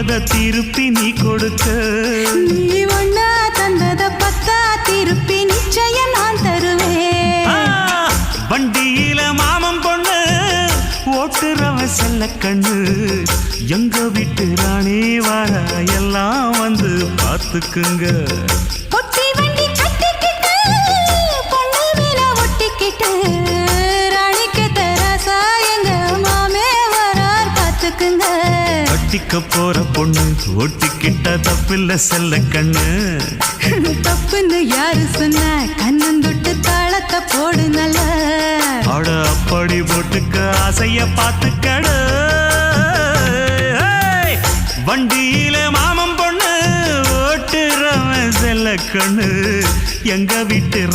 வாங்கியத திருப்பி நீ கொடுக்க. நீ ஒண்ணா தந்தத பத்தா திருப்பி நிச்சயம் நான் தருவேன். வண்டியில மாமன் பொண்ணு ஓட்டுறவன் செல்ல கண்ணு. எங்க வீட்டு ராணி வார எல்லாம் வந்து பார்த்துக்குங்க. பொட்டி வண்டி கட்டிக்கிட்டு பொண்ணு மேல ஒட்டிக்கிட்டு ராணிக்கு தராசா எங்க மாமே வரார் பார்த்துக்குங்க. கட்டிக்க போற பொண்ணு ஒட்டிக்கிட்ட தப்பில்ல செல்ல கண்ணு. தப்புன்னு யாரு சொன்ன கண்ணந்தொட்டு தாளத்தை போடு நல்ல. அட அப்படி போட்டுக்க ஆசைய பார்த்துக்கடு. வண்டியில மாமன் பொண்ணு ஓட்டுறவன் செல்ல கண்ணு. எங்க வீட்டு